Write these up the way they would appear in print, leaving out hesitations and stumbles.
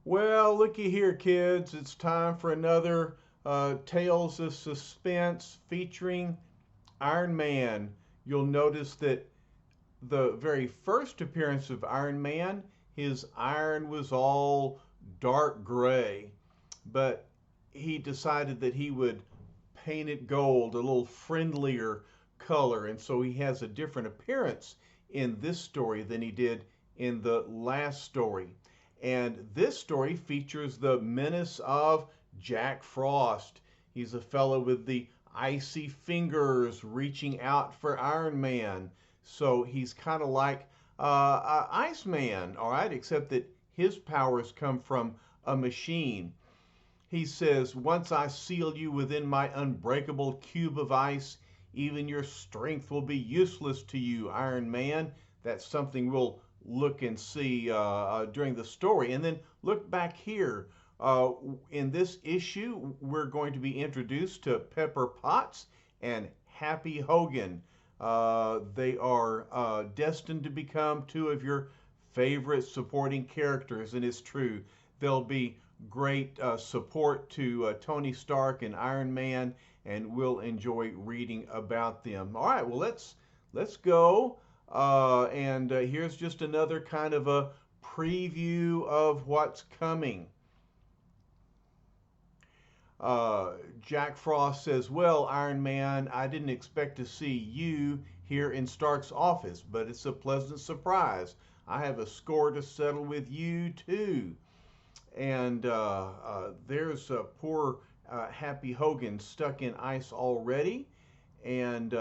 Well, looky here, kids. It's time for another Tales of Suspense featuring Iron Man. You'll notice that the very first appearance of Iron Man, his iron was all dark gray, but he decided that he would paint it gold, a little friendlier color, and so he has a different appearance in this story than he did in the last story. And this story features the menace of Jack Frost. He's a fellow with the icy fingers reaching out for Iron Man. So he's kind of like Iceman, all right, except that his powers come from a machine. He says, "Once I seal you within my unbreakable cube of ice, even your strength will be useless to you, Iron Man." That's something we'll look and see during the story. And then look back here. Uh, in this issue, we're going to be introduced to Pepper Potts and Happy Hogan. They are destined to become two of your favorite supporting characters, and it's true. They'll be great support to Tony Stark and Iron Man, and we'll enjoy reading about them. All right, well let's go, and here's just another kind of a preview of what's coming. Jack Frost says, "Well, Iron Man, I didn't expect to see you here in Stark's office, but it's a pleasant surprise. I have a score to settle with you, too." And there's poor Happy Hogan stuck in ice already. And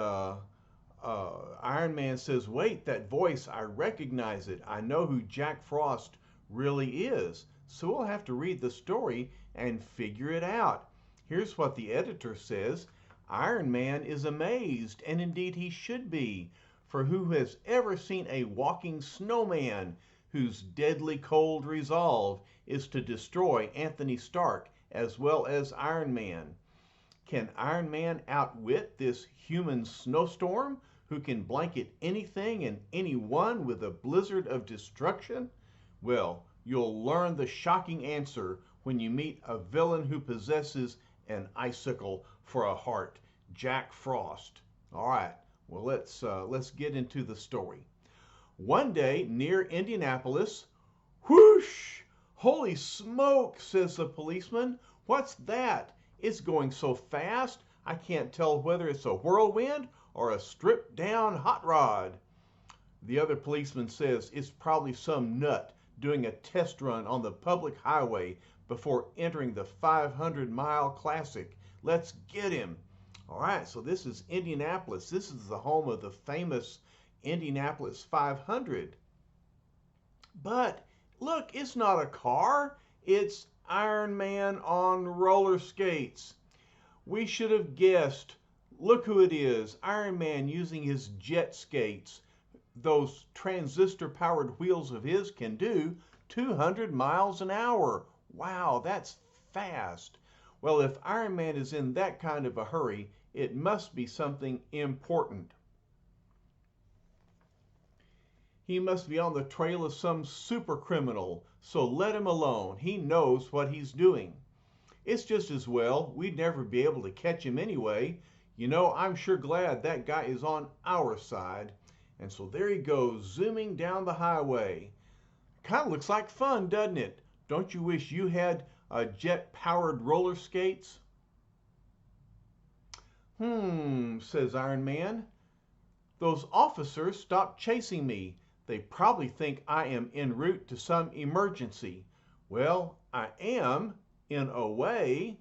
Iron Man says, "Wait, that voice, I recognize it. I know who Jack Frost really is. So we'll have to read the story and figure it out." Here's what the editor says: "Iron Man is amazed, and indeed he should be, for who has ever seen a walking snowman whose deadly cold resolve is to destroy Anthony Stark as well as Iron Man? Can Iron Man outwit this human snowstorm who can blanket anything and anyone with a blizzard of destruction? Well, you'll learn the shocking answer when you meet a villain who possesses an icicle for a heart, Jack Frost." All right, well let's get into the story. One day near Indianapolis, whoosh! "Holy smoke," says the policeman. "What's that? It's going so fast I can't tell whether it's a whirlwind or a stripped down hot rod." The other policeman says, "It's probably some nut doing a test run on the public highway before entering the 500-mile classic. Let's get him." All right, so this is Indianapolis. This is the home of the famous Indianapolis 500. But look, it's not a car. It's Iron Man on roller skates. We should have guessed. Look who it is. Iron Man using his jet skates. Those transistor powered wheels of his can do 200 miles an hour. Wow, that's fast. Well, if Iron Man is in that kind of a hurry, it must be something important. He must be on the trail of some super criminal, so let him alone. He knows what he's doing. It's just as well. We'd never be able to catch him anyway. You know, I'm sure glad that guy is on our side." And so there he goes, zooming down the highway. Kind of looks like fun, doesn't it? Don't you wish you had jet-powered roller skates? Says Iron Man. "Those officers stopped chasing me. They probably think I am en route to some emergency. Well, I am, in a way.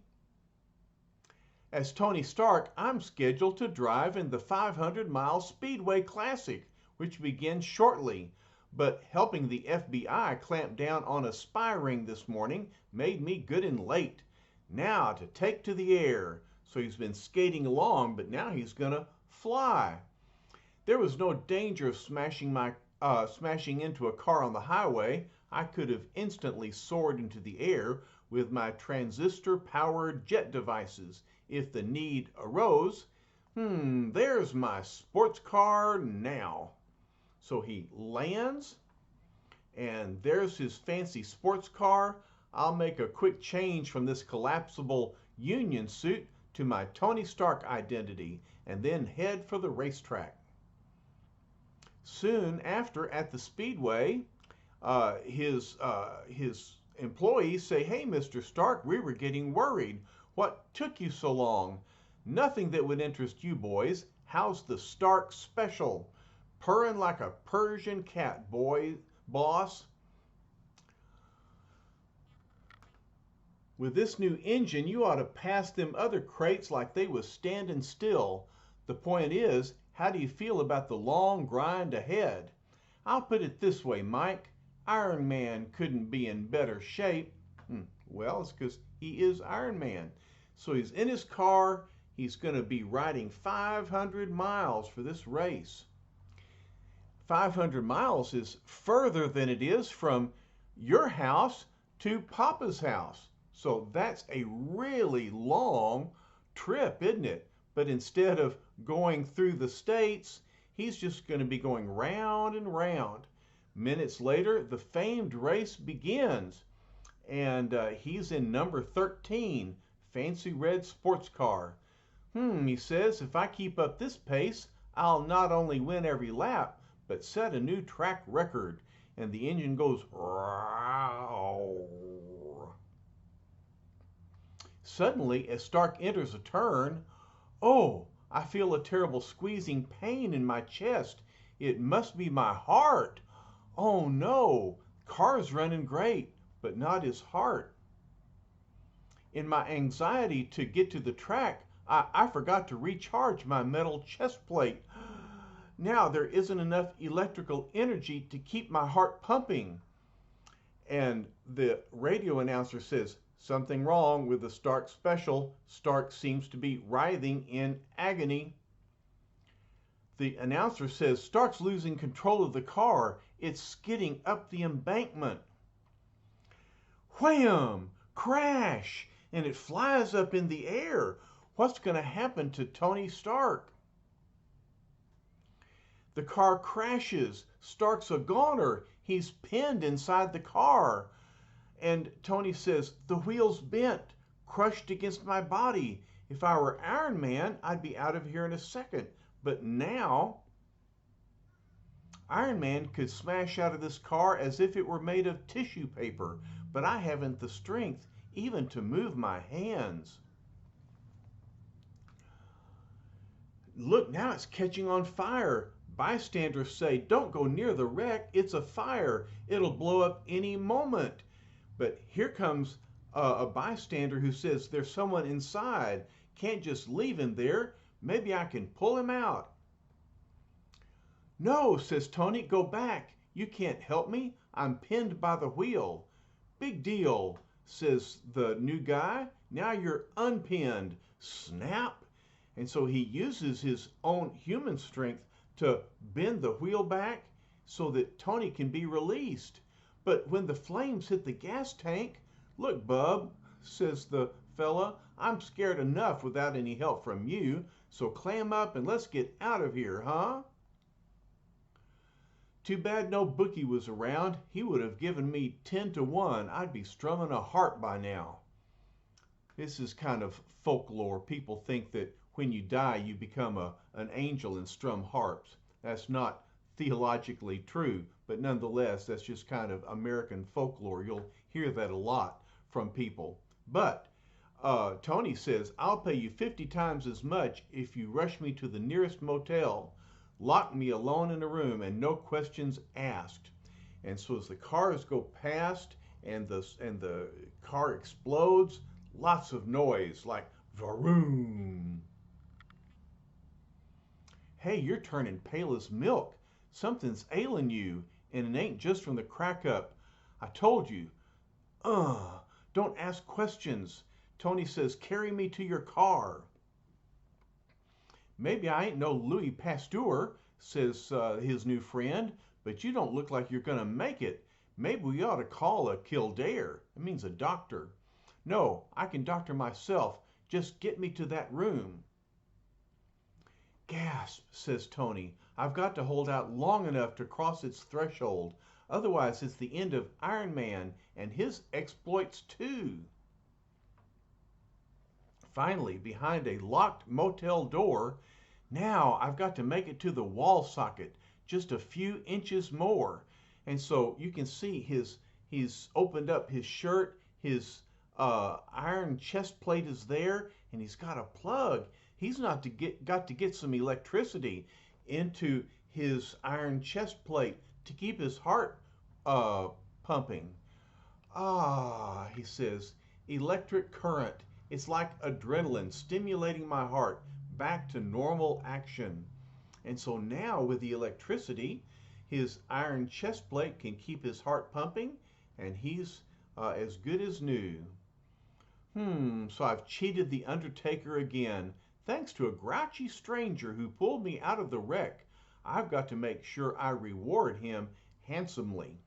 As Tony Stark, I'm scheduled to drive in the 500-mile Speedway Classic, which begins shortly. But helping the FBI clamp down on a spy ring this morning made me good and late. Now to take to the air." So he's been skating along, but now he's going to fly. "There was no danger of smashing into a car on the highway. I could have instantly soared into the air with my transistor-powered jet devices if the need arose. There's my sports car now." So he lands, and there's his fancy sports car. I'll make a quick change from this collapsible Union suit to my Tony Stark identity and then head for the racetrack. Soon after, at the Speedway, his employees say, "Hey, Mr. Stark, we were getting worried. What took you so long? Nothing that would interest you boys. How's the Stark Special? Purring like a Persian cat, boss. With this new engine, you ought to pass them other crates like they was standing still. The point is, how do you feel about the long grind ahead? I'll put it this way, Mike. Iron Man couldn't be in better shape." Well, it's because he is Iron Man. So he's in his car. He's going to be riding 500 miles for this race. 500 miles is further than it is from your house to Papa's house. So that's a really long trip, isn't it? But instead of going through the states, he's just going to be going round and round. Minutes later, the famed race begins. And he's in number 13, fancy red sports car. He says, if I keep up this pace, I'll not only win every lap, but set a new track record. And the engine goes, "Row." Suddenly, as Stark enters a turn, "Oh, I feel a terrible squeezing pain in my chest. It must be my heart. Oh no, car's running great, but not his heart. In my anxiety to get to the track, I forgot to recharge my metal chest plate. Now there isn't enough electrical energy to keep my heart pumping." And the radio announcer says, "Something wrong with the Stark Special. Stark seems to be writhing in agony." The announcer says, "Stark's losing control of the car. It's skidding up the embankment." Wham! Crash! And it flies up in the air. What's going to happen to Tony Stark? The car crashes. Stark's a goner. He's pinned inside the car. And Tony says, "The wheel's bent, crushed against my body. If I were Iron Man, I'd be out of here in a second. But now, Iron Man could smash out of this car as if it were made of tissue paper, but I haven't the strength even to move my hands. Look, now it's catching on fire. Bystanders say, 'Don't go near the wreck. It's a fire. It'll blow up any moment.' But here comes a bystander who says, 'There's someone inside. Can't just leave him there. Maybe I can pull him out.' 'No,' says Tony, 'go back. You can't help me. I'm pinned by the wheel.' 'Big deal,' says the new guy. 'Now you're unpinned.' Snap! And so he uses his own human strength to bend the wheel back so that Tony can be released. But when the flames hit the gas tank, 'Look, bub,' says the fella, 'I'm scared enough without any help from you. So clam up and let's get out of here, huh?' Too bad no bookie was around. He would have given me 10 to 1. I'd be strumming a harp by now." This is kind of folklore. People think that when you die, you become an angel and strum harps. That's not theologically true, but nonetheless, that's just kind of American folklore. You'll hear that a lot from people. But Tony says, "I'll pay you 50 times as much if you rush me to the nearest motel. Lock me alone in a room and no questions asked." And so as the cars go past and the car explodes, lots of noise like vroom. "Hey, you're turning pale as milk. Something's ailing you, and it ain't just from the crack up. I told you. Don't ask questions." Tony says, "Carry me to your car." "Maybe I ain't no Louis Pasteur," says his new friend, "but you don't look like you're going to make it. Maybe we ought to call a Kildare. It means a doctor." "No, I can doctor myself. Just get me to that room." "Gasp," says Tony. "I've got to hold out long enough to cross its threshold. Otherwise, it's the end of Iron Man and his exploits too. Finally, behind a locked motel door, now I've got to make it to the wall socket just a few inches more. And so you can see he's opened up his shirt, his iron chest plate is there, and he's got a plug. He's not got to get some electricity into his iron chest plate to keep his heart pumping. Ah, he says, electric current. It's like adrenaline stimulating my heart back to normal action. And so now with the electricity, his iron chest plate can keep his heart pumping and he's as good as new. So I've cheated the Undertaker again, thanks to a grouchy stranger who pulled me out of the wreck. I've got to make sure I reward him handsomely.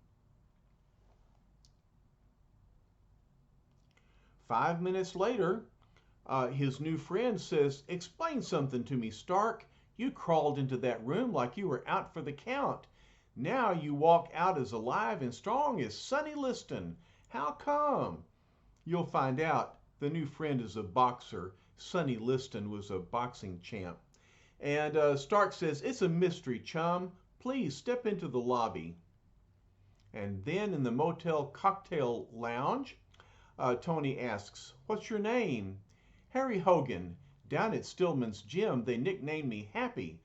5 minutes later, his new friend says, "Explain something to me, Stark. You crawled into that room like you were out for the count. Now you walk out as alive and strong as Sonny Liston. How come?" You'll find out. The new friend is a boxer. Sonny Liston was a boxing champ. And Stark says, "It's a mystery, chum. Please step into the lobby." And then in the motel cocktail lounge, Tony asks, "What's your name?" "Harry Hogan. Down at Stillman's gym, they nicknamed me Happy,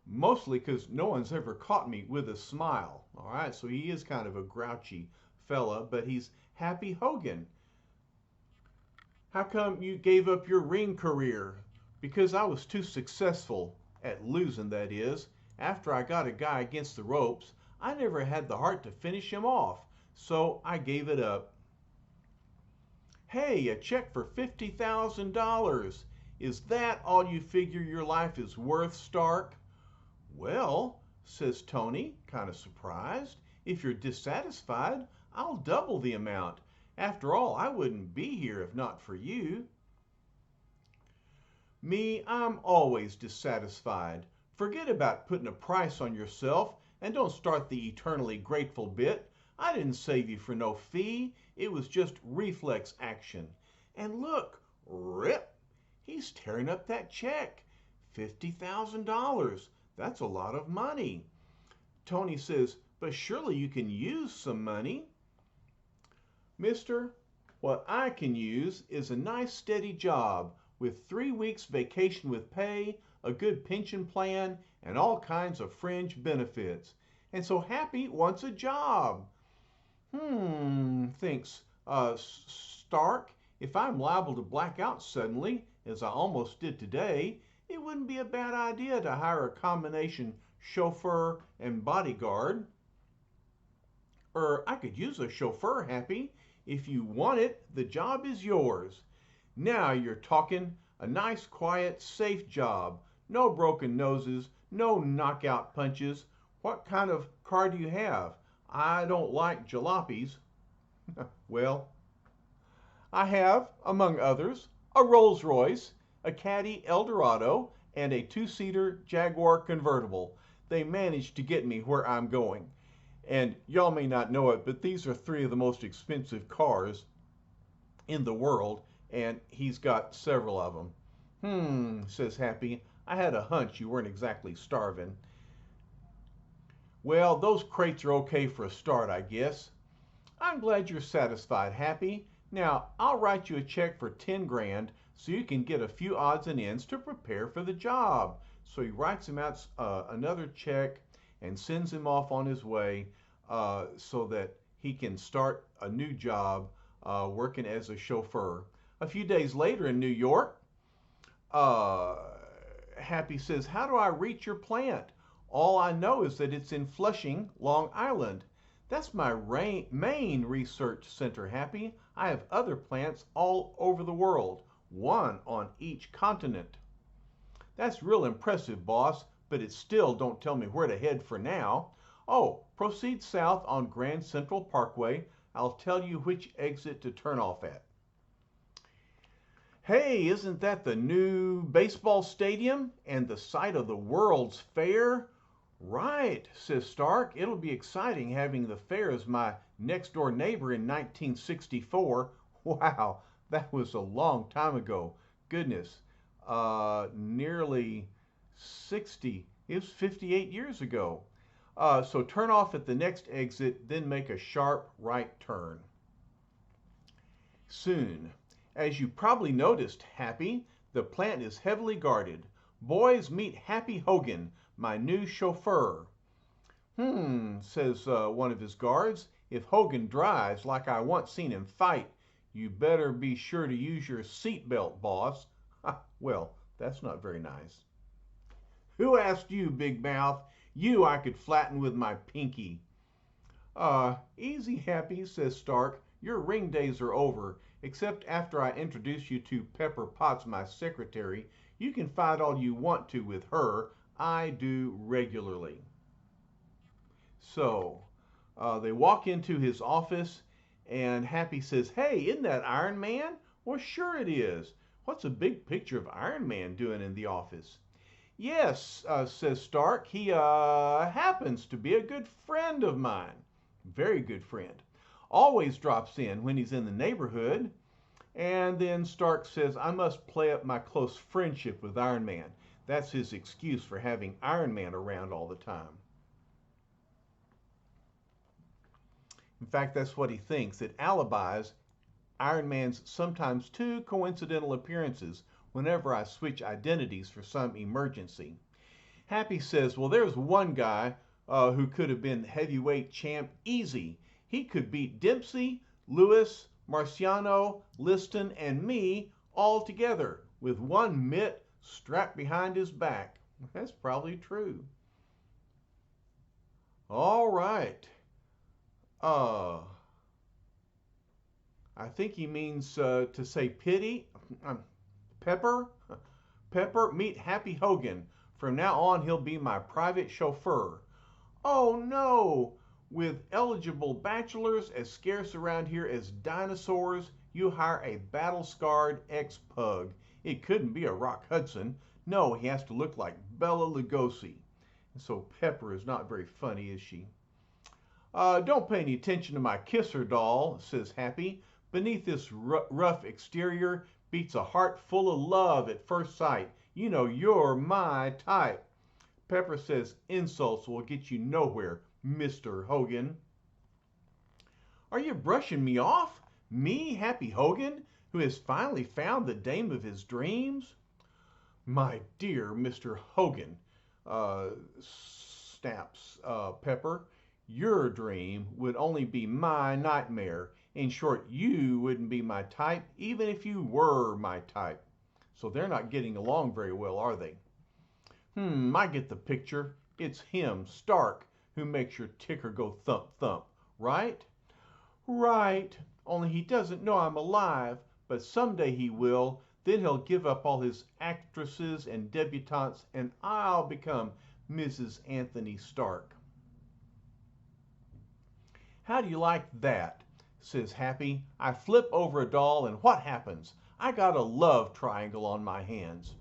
mostly because no one's ever caught me with a smile." All right, so he is kind of a grouchy fella, but he's Happy Hogan. "How come you gave up your ring career?" "Because I was too successful, at losing, that is. After I got a guy against the ropes, I never had the heart to finish him off, so I gave it up." "Hey, a check for $50,000. Is that all you figure your life is worth, Stark?" "Well," says Tony, kind of surprised, "if you're dissatisfied, I'll double the amount. After all, I wouldn't be here if not for you." "Me, I'm always dissatisfied. Forget about putting a price on yourself and don't start the eternally grateful bit. I didn't save you for no fee. It was just reflex action. And look, rip, he's tearing up that check. $50,000. That's a lot of money." Tony says, "But surely you can use some money." "Mister, what I can use is a nice steady job with 3 weeks vacation with pay, a good pension plan, and all kinds of fringe benefits. And so Happy wants a job." Thinks Stark, "if I'm liable to black out suddenly, as I almost did today, it wouldn't be a bad idea to hire a combination chauffeur and bodyguard." "I could use a chauffeur, Happy. If you want it, the job is yours." "Now you're talking. A nice, quiet, safe job. No broken noses, no knockout punches. What kind of car do you have? I don't like jalopies." "Well, I have, among others, a Rolls Royce, a Caddy Eldorado, and a 2-seater Jaguar convertible. They managed to get me where I'm going. And y'all may not know it, but these are 3 of the most expensive cars in the world, and he's got several of them." Says Happy, "I had a hunch you weren't exactly starving." "Well, those crates are okay for a start, I guess." "I'm glad you're satisfied, Happy. Now, I'll write you a check for 10 grand so you can get a few odds and ends to prepare for the job." So he writes him out another check and sends him off on his way so that he can start a new job working as a chauffeur. A few days later in New York, Happy says, "How do I reach your plant? All I know is that it's in Flushing, Long Island." "That's my main research center, Happy. I have other plants all over the world, one on each continent." "That's real impressive, boss, but it still don't tell me where to head for now." "Oh, proceed south on Grand Central Parkway. I'll tell you which exit to turn off at." "Hey, isn't that the new baseball stadium and the site of the World's Fair? Right, says Stark. It'll be exciting having the fair as my next door neighbor in 1964. Wow, that was a long time ago. Goodness, nearly 60. It was 58 years ago. So turn off at the next exit, then make a sharp right turn. Soon. As you probably noticed, Happy, the plant is heavily guarded. Boys, meet Happy Hogan, my new chauffeur. Says one of his guards. If Hogan drives like I once seen him fight, you better be sure to use your seatbelt, boss. Well, that's not very nice. Who asked you, Big Mouth? You I could flatten with my pinky. Easy, Happy, says Stark. Your ring days are over. Except after I introduce you to Pepper Potts, my secretary. You can fight all you want to with her. I do regularly. So they walk into his office, and Happy says, Hey, isn't that Iron Man? Well, sure it is. What's a big picture of Iron Man doing in the office? Yes, says Stark, he happens to be a good friend of mine. Very good friend. Always drops in when he's in the neighborhood. And then Stark says, I must play up my close friendship with Iron Man. That's his excuse for having Iron Man around all the time. In fact, that's what he thinks. It alibis Iron Man's sometimes too coincidental appearances whenever I switch identities for some emergency. Happy says, Well, there's one guy who could have been heavyweight champ easy. He could beat Dempsey, Lewis, Marciano, Liston, and me all together with one mitt strapped behind his back. That's probably true. All right. Uh, I think he means to say pity. Pepper, Pepper, meet Happy Hogan. From now on, he'll be my private chauffeur. Oh no! With eligible bachelors as scarce around here as dinosaurs, you hire a battle-scarred ex-pug. It couldn't be a Rock Hudson. No, he has to look like Bela Lugosi. So Pepper is not very funny, is she? Don't pay any attention to my kisser doll, says Happy. Beneath this rough exterior beats a heart full of love at first sight. You know you're my type. Pepper says insults will get you nowhere, Mr. Hogan. Are you brushing me off? Me, Happy Hogan, who has finally found the dame of his dreams? My dear Mr. Hogan, snaps Pepper, your dream would only be my nightmare. In short, you wouldn't be my type, even if you were my type. So they're not getting along very well, are they? I get the picture. It's him, Stark, who makes your ticker go thump thump, right? Right. Only he doesn't know I'm alive, but someday he will. Then he'll give up all his actresses and debutantes, and I'll become Mrs. Anthony Stark. How do you like that? Says Happy. I flip over a doll, and what happens? I got a love triangle on my hands.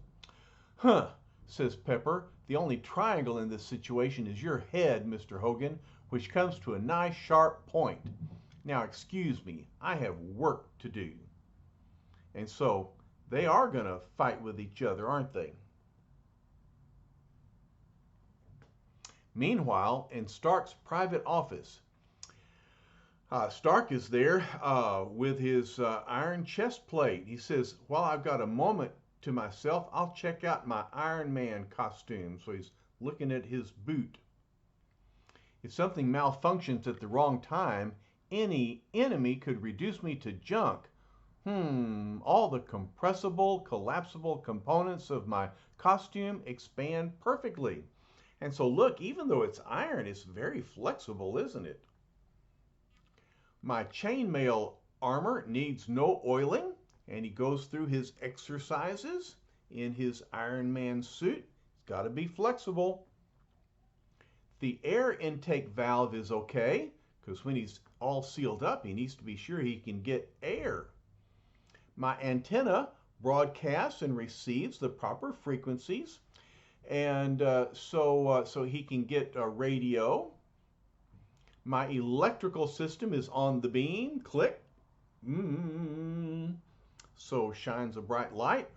Huh, says Pepper. The only triangle in this situation is your head, Mr. Hogan, which comes to a nice sharp point. Now, excuse me, I have work to do. And so they are going to fight with each other, aren't they? Meanwhile, in Stark's private office, Stark is there with his iron chest plate. He says, While I've got a moment to myself, I'll check out my Iron Man costume. So he's looking at his boot. If something malfunctions at the wrong time, any enemy could reduce me to junk. All the compressible, collapsible components of my costume expand perfectly. And so look, even though it's iron, it's very flexible, isn't it? My chainmail armor needs no oiling, and he goes through his exercises in his Iron Man suit. It's got to be flexible. The air intake valve is okay, because when he's all sealed up, he needs to be sure he can get air. My antenna broadcasts and receives the proper frequencies, And so he can get a radio. My electrical system is on the beam. Click. So shines a bright light.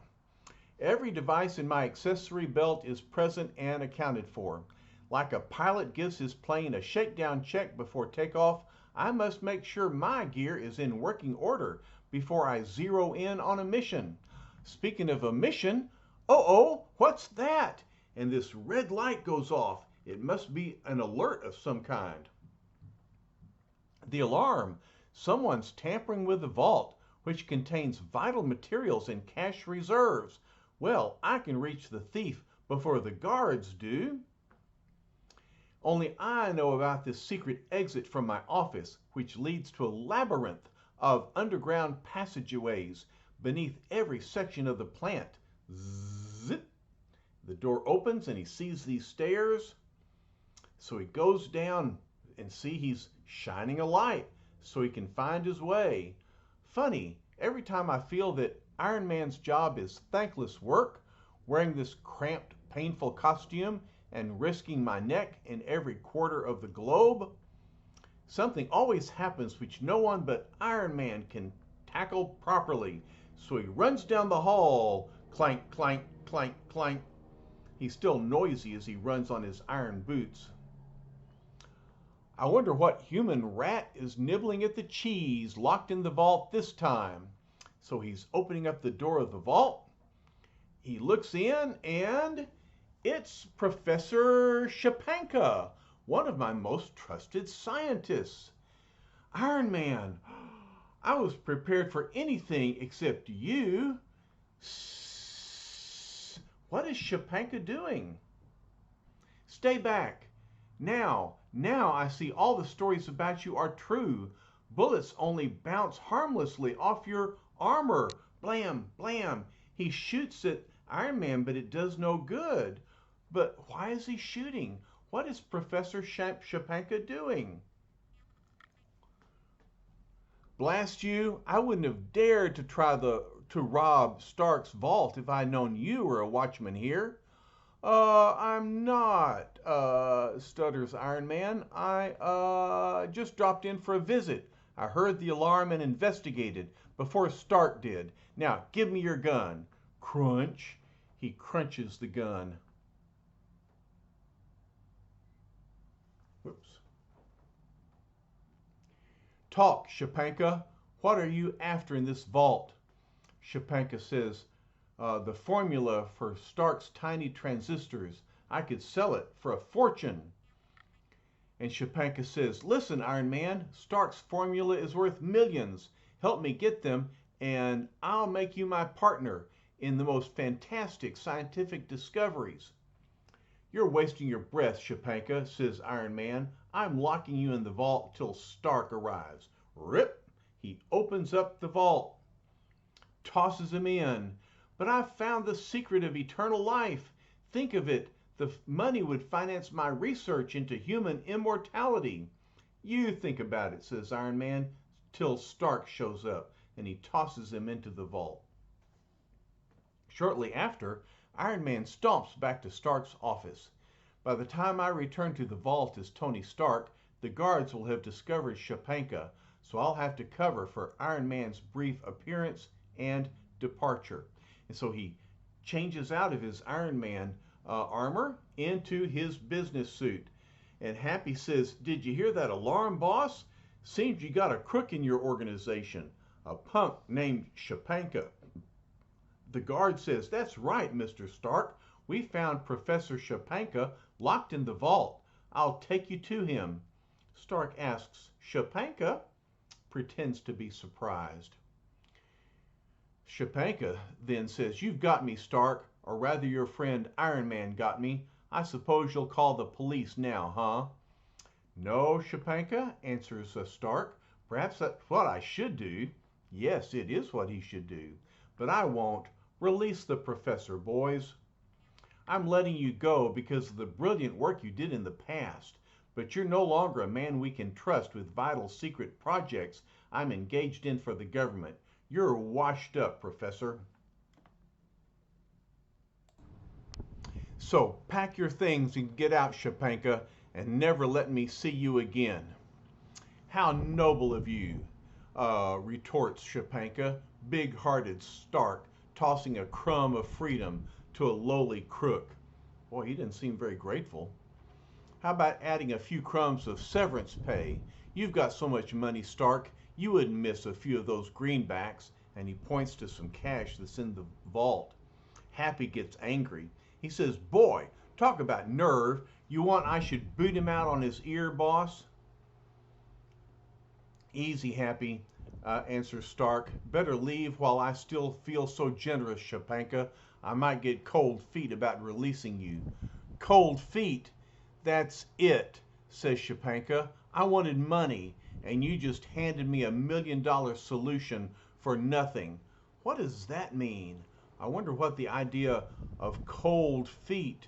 Every device in my accessory belt is present and accounted for. Like a pilot gives his plane a shakedown check before takeoff, I must make sure my gear is in working order before I zero in on a mission. Speaking of a mission, uh-oh, what's that? And this red light goes off. It must be an alert of some kind. The alarm. Someone's tampering with the vault, which contains vital materials and cash reserves. Well, I can reach the thief before the guards do. Only I know about this secret exit from my office, which leads to a labyrinth of underground passageways beneath every section of the plant. Zip! The door opens and he sees these stairs. So he goes down and see he's shining a light so he can find his way. Funny, every time I feel that Iron Man's job is thankless work, wearing this cramped, painful costume and risking my neck in every quarter of the globe, something always happens which no one but Iron Man can tackle properly. So he runs down the hall, clank, clank, clank, clank. He's still noisy as he runs on his iron boots. I wonder what human rat is nibbling at the cheese locked in the vault this time. So he's opening up the door of the vault. He looks in and it's Professor Shapanka, one of my most trusted scientists. Iron Man, I was prepared for anything except you. What is Shapanka doing? Stay back. Now I see all the stories about you are true. Bullets only bounce harmlessly off your armor. Blam, blam. He shoots at Iron Man, but it does no good. But why is he shooting? What is Professor Shapanka doing? Blast you, I wouldn't have dared to try to rob Stark's vault if I'd known you were a watchman here. I'm not, stutters Iron Man. I just dropped in for a visit. I heard the alarm and investigated before Stark did. Now, give me your gun. Crunch. He crunches the gun. Whoops. Talk, Shapanka. What are you after in this vault? Shapanka says, the formula for Stark's tiny transistors. I could sell it for a fortune. And Shapanka says, listen, Iron Man, Stark's formula is worth millions. Help me get them, and I'll make you my partner in the most fantastic scientific discoveries. You're wasting your breath, Shapanka, says Iron Man. I'm locking you in the vault till Stark arrives. Rip! He opens up the vault, tosses him in. But I've found the secret of eternal life. Think of it. The money would finance my research into human immortality. You think about it, says Iron Man, till Stark shows up, and he tosses him into the vault. Shortly after, Iron Man stomps back to Stark's office. By the time I return to the vault as Tony Stark, the guards will have discovered Shapanka, so I'll have to cover for Iron Man's brief appearance and departure. And so he changes out of his Iron Man armor into his business suit. And Happy says, did you hear that alarm, boss? Seems you got a crook in your organization, a punk named Shapanka. The guard says, that's right, Mr. Stark. We found Professor Shapanka locked in the vault. I'll take you to him. Stark asks, Shapanka? Pretends to be surprised. Shapanka then says, you've got me, Stark, or rather your friend Iron Man got me. I suppose you'll call the police now, huh? No, Shapanka, answers Stark. Perhaps that's what I should do. Yes, it is what he should do. But I won't. Release the professor, boys. I'm letting you go because of the brilliant work you did in the past. But you're no longer a man we can trust with vital secret projects I'm engaged in for the government. You're washed up, Professor. So pack your things and get out, Shapanka, and never let me see you again. How noble of you, retorts Shapanka, big-hearted Stark, tossing a crumb of freedom to a lowly crook. Boy, he didn't seem very grateful. How about adding a few crumbs of severance pay? You've got so much money, Stark, you wouldn't miss a few of those greenbacks. And he points to some cash that's in the vault. Happy gets angry. He says, boy, talk about nerve. You want I should boot him out on his ear, boss? Easy, Happy, answers Stark. Better leave while I still feel so generous, Shapanka. I might get cold feet about releasing you. Cold feet? That's it, says Shapanka. I wanted money, and you just handed me $1 million solution for nothing. What does that mean? I wonder what the idea of cold feet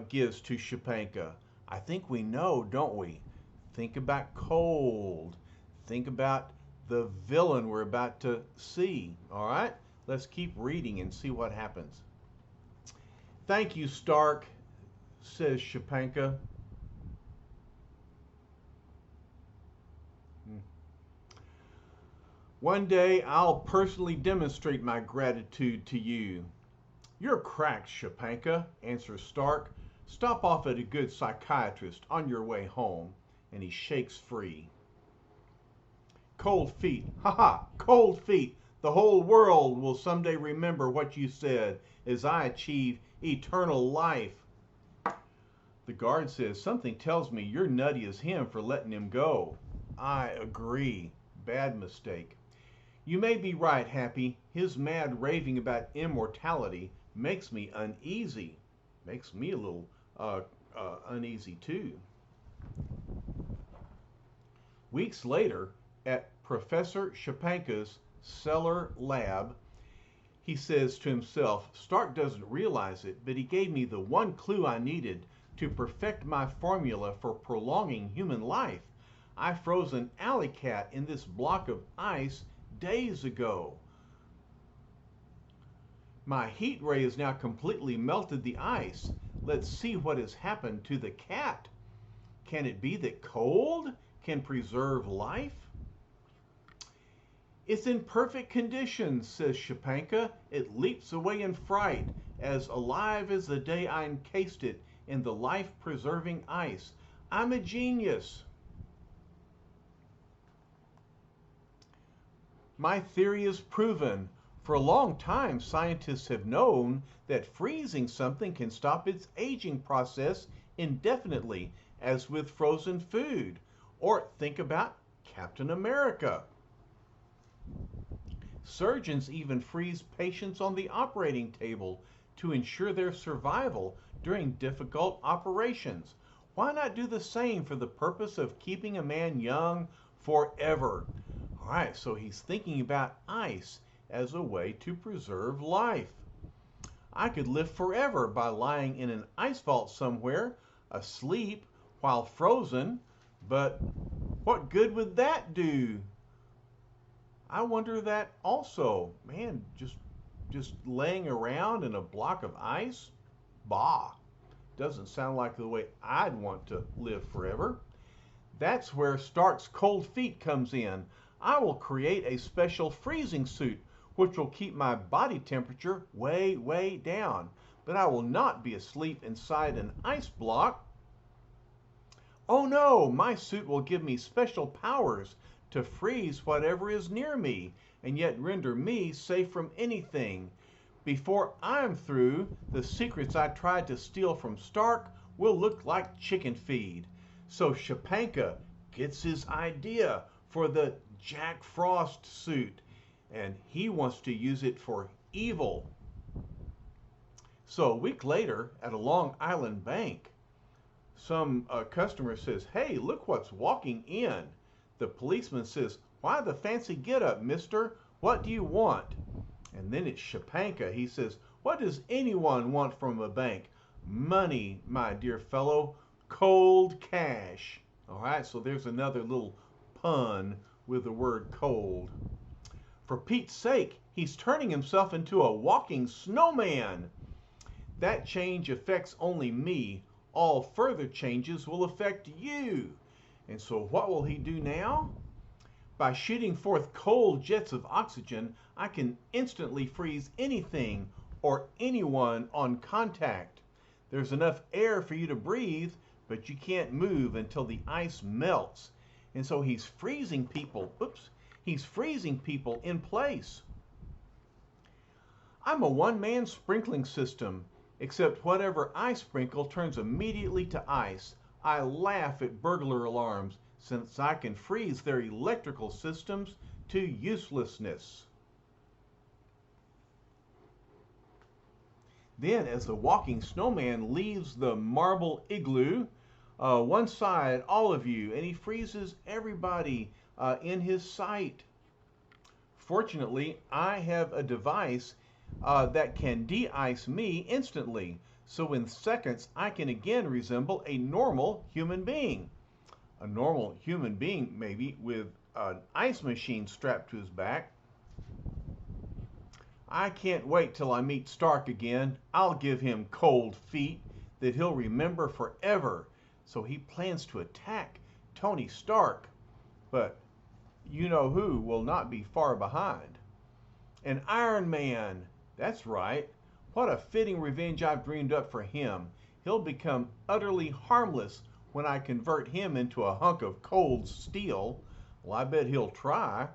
gives to Shapanka. I think we know, don't we? Think about cold. Think about the villain we're about to see. All right? Let's keep reading and see what happens. Thank you, Stark, says Shapanka. One day I'll personally demonstrate my gratitude to you. You're cracked, Shapanka, answers Stark. Stop off at a good psychiatrist on your way home. And he shakes free. Cold feet. Ha ha! Cold feet. The whole world will someday remember what you said as I achieve eternal life. The guard says, something tells me you're nutty as him for letting him go. I agree. Bad mistake. You may be right, Happy. His mad raving about immortality makes me uneasy. Makes me a little uneasy too. Weeks later, at Professor Shapanka's cellar lab, he says to himself, Stark doesn't realize it, but he gave me the one clue I needed to perfect my formula for prolonging human life. I froze an alley cat in this block of ice days ago. My heat ray has now completely melted the ice. Let's see what has happened to the cat. Can it be that cold can preserve life? It's in perfect condition, says Shapanka. It leaps away in fright, as alive as the day I encased it in the life-preserving ice. I'm a genius. My theory is proven. For a long time, scientists have known that freezing something can stop its aging process indefinitely, as with frozen food. Or think about Captain America. Surgeons even freeze patients on the operating table to ensure their survival during difficult operations. Why not do the same for the purpose of keeping a man young forever? All right, so he's thinking about ice as a way to preserve life. I could live forever by lying in an ice vault somewhere, asleep while frozen, but what good would that do? I wonder that also. Man, just laying around in a block of ice? Bah. Doesn't sound like the way I'd want to live forever. That's where Stark's cold feet comes in. I will create a special freezing suit which will keep my body temperature way, way down. But I will not be asleep inside an ice block. Oh no, my suit will give me special powers to freeze whatever is near me and yet render me safe from anything. Before I'm through, the secrets I tried to steal from Stark will look like chicken feed. So Shapanka gets his idea for the Jack Frost suit, and he wants to use it for evil. So a week later, at a Long Island bank, some customer says, hey, look what's walking in. The policeman says, why the fancy get-up, mister? What do you want? And then it's Shapanka. He says, what does anyone want from a bank? Money, my dear fellow. Cold cash. All right, so there's another little pun with the word cold. For Pete's sake, he's turning himself into a walking snowman. That change affects only me. All further changes will affect you. And so what will he do now? By shooting forth cold jets of oxygen, I can instantly freeze anything or anyone on contact. There's enough air for you to breathe, but you can't move until the ice melts. And so he's freezing people. Oops. He's freezing people in place. I'm a one-man sprinkling system, except whatever I sprinkle turns immediately to ice. I laugh at burglar alarms since I can freeze their electrical systems to uselessness. Then, as the walking snowman leaves the marble igloo, one side, all of you, and he freezes everybody in his sight. Fortunately, I have a device that can de-ice me instantly, so in seconds I can again resemble a normal human being. A normal human being, maybe, with an ice machine strapped to his back. I can't wait till I meet Stark again. I'll give him cold feet that he'll remember forever. So he plans to attack Tony Stark. But you know who will not be far behind. An Iron Man. That's right. What a fitting revenge I've dreamed up for him. He'll become utterly harmless when I convert him into a hunk of cold steel. Well, I bet he'll try.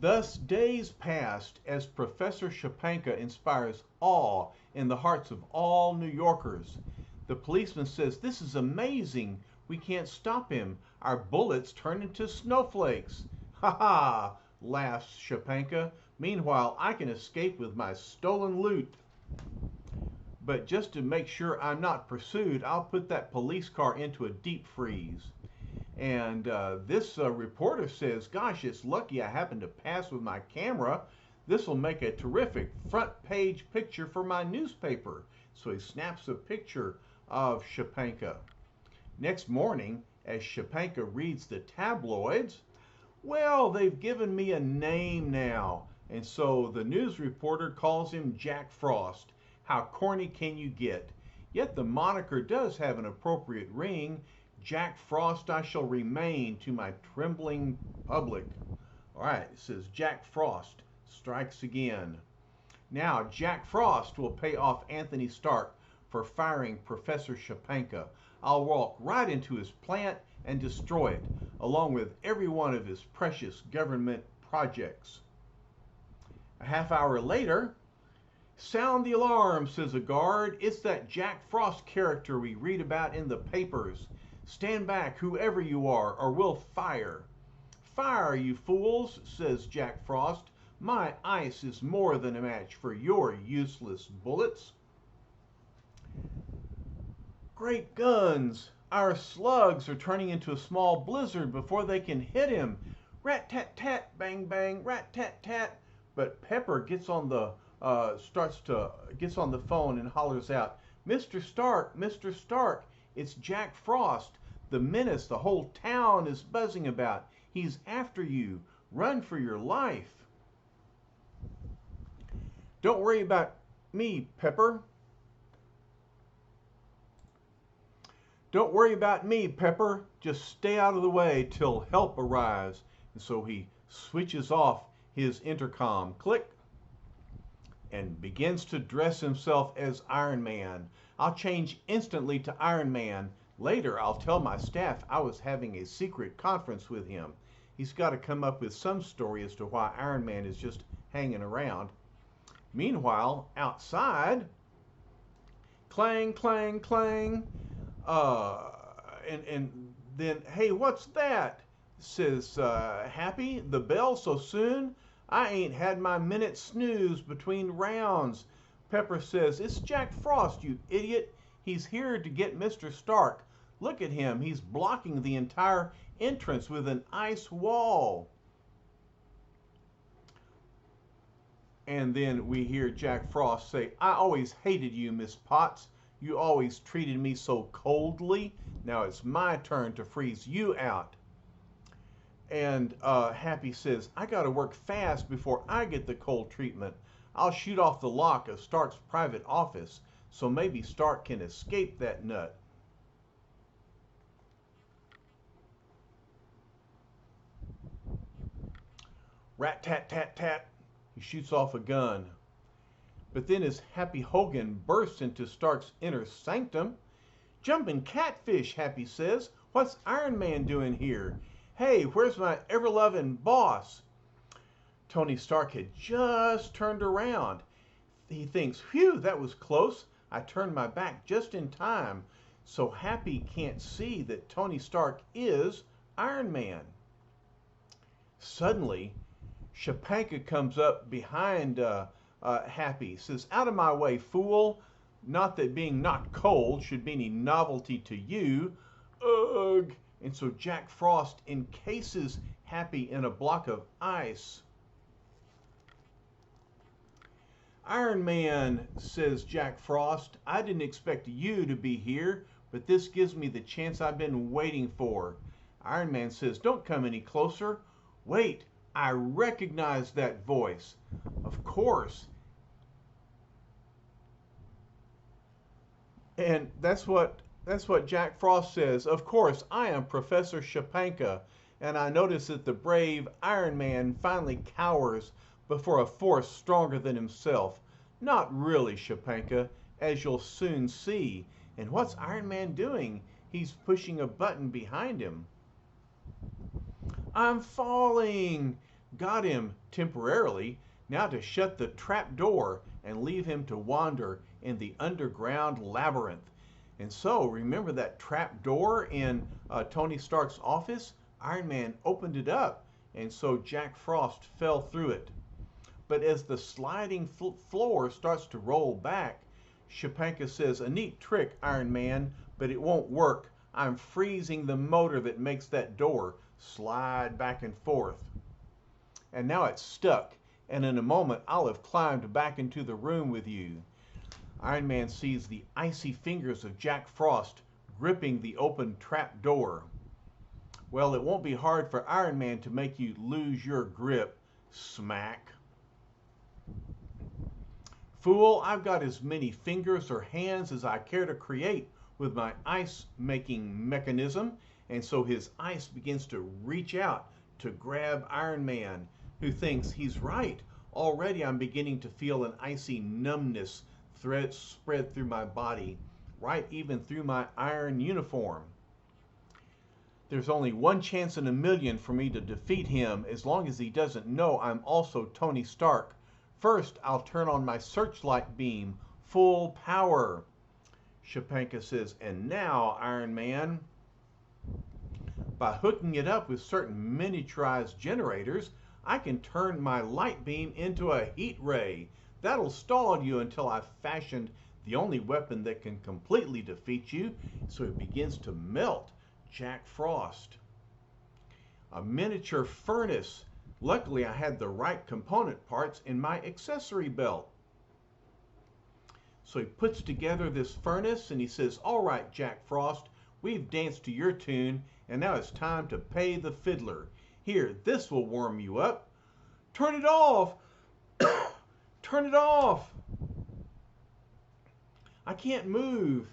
Thus days passed as Professor Shapanka inspires awe in the hearts of all New Yorkers. The policeman says, "This is amazing. We can't stop him. Our bullets turn into snowflakes." "Ha ha," laughs Shapanka. "Meanwhile, I can escape with my stolen loot. But just to make sure I'm not pursued, I'll put that police car into a deep freeze." And this reporter says, "Gosh, it's lucky I happened to pass with my camera. This will make a terrific front page picture for my newspaper." So he snaps a picture of Shapanka. Next morning, as Shapanka reads the tabloids, well, they've given me a name now. And so the news reporter calls him Jack Frost. How corny can you get? Yet the moniker does have an appropriate ring. Jack Frost I shall remain to my trembling public. All right, it says Jack Frost strikes again. Now Jack Frost will pay off Anthony Stark for firing Professor Shapanka. I'll walk right into his plant and destroy it, along with every one of his precious government projects. A half hour later, "Sound the alarm," says a guard. "It's that Jack Frost character we read about in the papers. Stand back, whoever you are, or we'll fire." "Fire, you fools," says Jack Frost. "My ice is more than a match for your useless bullets." Great guns! Our slugs are turning into a small blizzard before they can hit him. Rat-tat-tat, bang-bang, rat-tat-tat. But Pepper gets on the phone and hollers out, "Mr. Stark, Mr. Stark, it's Jack Frost, the menace the whole town is buzzing about. He's after you. Run for your life." "Don't worry about me, Pepper. Don't worry about me, Pepper. Just stay out of the way till help arrives." And so he switches off his intercom. Click. And begins to dress himself as Iron Man. "I'll change instantly to Iron Man. Later, I'll tell my staff I was having a secret conference with him." He's got to come up with some story as to why Iron Man is just hanging around. Meanwhile, outside, clang, clang, clang. And then, "Hey, what's that?" says Happy. "The bell so soon? I ain't had my minute snooze between rounds." Pepper says, "It's Jack Frost, you idiot. He's here to get Mr. Stark. Look at him. He's blocking the entire entrance with an ice wall." And then we hear Jack Frost say, "I always hated you, Miss Potts. You always treated me so coldly. Now it's my turn to freeze you out." And Happy says, "I got to work fast before I get the cold treatment. I'll shoot off the lock of Stark's private office so maybe Stark can escape that nut. Rat tat tat tat. He shoots off a gun. But then as Happy Hogan bursts into Stark's inner sanctum, "Jumping catfish," Happy says. "What's Iron Man doing here? Hey, where's my ever-loving boss?" Tony Stark had just turned around. He thinks, "Phew, that was close. I turned my back just in time." So Happy can't see that Tony Stark is Iron Man. Suddenly, Shapanka comes up behind Happy, says, "Out of my way, fool. Not that being knocked cold should be any novelty to you." Ugh! And so Jack Frost encases Happy in a block of ice. "Iron Man," says Jack Frost, "I didn't expect you to be here, but this gives me the chance I've been waiting for." Iron Man says, "Don't come any closer. Wait, I recognize that voice." Of course. And that's what Jack Frost says. "Of course, I am Professor Shapanka, and I notice that the brave Iron Man finally cowers before a force stronger than himself. Not really, Shapanka, as you'll soon see." And what's Iron Man doing? He's pushing a button behind him. "I'm falling." Got him temporarily. Now to shut the trap door and leave him to wander in the underground labyrinth. And so, remember that trap door in Tony Stark's office? Iron Man opened it up, and so Jack Frost fell through it. But as the sliding floor starts to roll back, Shapanka says, "A neat trick, Iron Man, but it won't work. I'm freezing the motor that makes that door slide back and forth. And now it's stuck, and in a moment I'll have climbed back into the room with you." Iron Man sees the icy fingers of Jack Frost gripping the open trap door. "Well, it won't be hard for Iron Man to make you lose your grip." Smack. "Fool, I've got as many fingers or hands as I care to create with my ice-making mechanism." And so his ice begins to reach out to grab Iron Man, who thinks he's right. "Already I'm beginning to feel an icy numbness spread through my body, right even through my iron uniform. There's only one chance in a million for me to defeat him, as long as he doesn't know I'm also Tony Stark. First, I'll turn on my searchlight beam, full power." Shapanka says, "And now, Iron Man, by hooking it up with certain miniaturized generators, I can turn my light beam into a heat ray. That'll stall you until I've fashioned the only weapon that can completely defeat you." So it begins to melt Jack Frost. A miniature furnace. Luckily, I had the right component parts in my accessory belt. So he puts together this furnace and he says, "All right, Jack Frost, we've danced to your tune, and now it's time to pay the fiddler. Here, this will warm you up." "Turn it off!" "Turn it off!" "I can't move.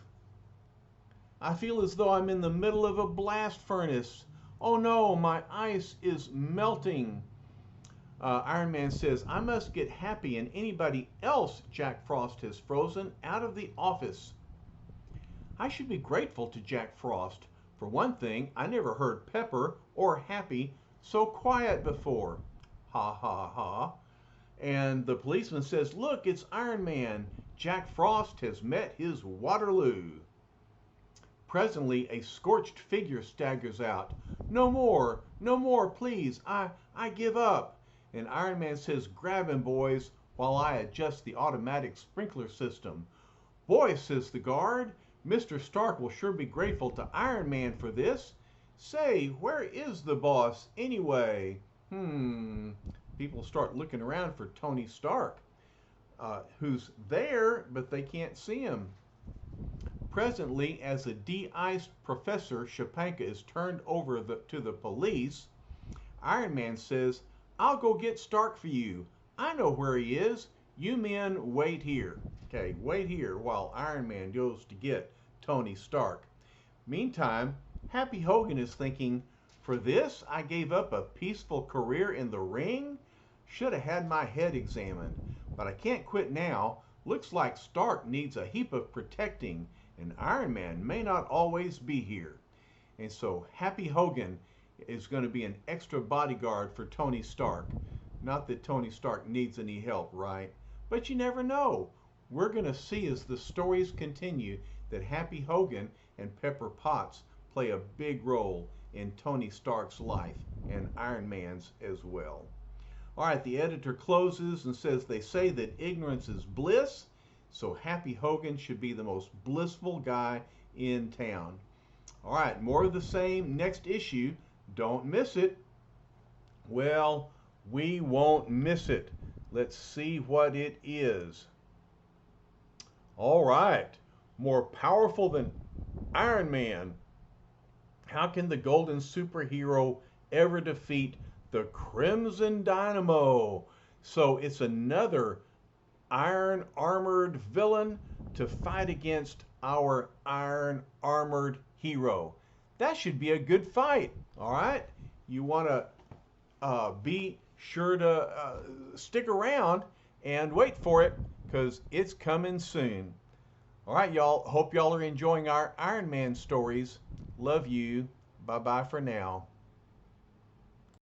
I feel as though I'm in the middle of a blast furnace. Oh no, my ice is melting." Iron Man says, "I must get Happy and anybody else Jack Frost has frozen out of the office." I should be grateful to Jack Frost. For one thing, I never heard Pepper or Happy so quiet before. Ha ha ha. And the policeman says, "Look, it's Iron Man. Jack Frost has met his Waterloo." Presently, a scorched figure staggers out. "No more, no more, please. I give up." And Iron Man says, "Grab him, boys, while I adjust the automatic sprinkler system." "Boys," says the guard, "Mr. Stark will sure be grateful to Iron Man for this. Say, where is the boss anyway?" People start looking around for Tony Stark, who's there, but they can't see him. Presently, as a de-iced Professor Shapanka is turned over to the police, Iron Man says, "I'll go get Stark for you. I know where he is. You men wait here. Okay, wait here while Iron Man goes to get Tony Stark. Meantime, Happy Hogan is thinking, for this I gave up a peaceful career in the ring? Should have had my head examined. But I can't quit now. Looks like Stark needs a heap of protecting, and Iron Man may not always be here. And so Happy Hogan is going to be an extra bodyguard for Tony Stark. Not that Tony Stark needs any help, right? But you never know. We're going to see as the stories continue that Happy Hogan and Pepper Potts play a big role in Tony Stark's life and Iron Man's as well. All right, the editor closes and says they say that ignorance is bliss, so Happy Hogan should be the most blissful guy in town. All right, more of the same next issue. Don't miss it. Well, we won't miss it. Let's see what it is. All right, more powerful than Iron Man. How can the golden superhero ever defeat the Crimson Dynamo? So it's another iron armored villain to fight against our iron armored hero. That should be a good fight. All right, you want to be sure to stick around and wait for it because it's coming soon. All right, y'all. Hope y'all are enjoying our Iron Man stories. Love you. Bye-bye for now.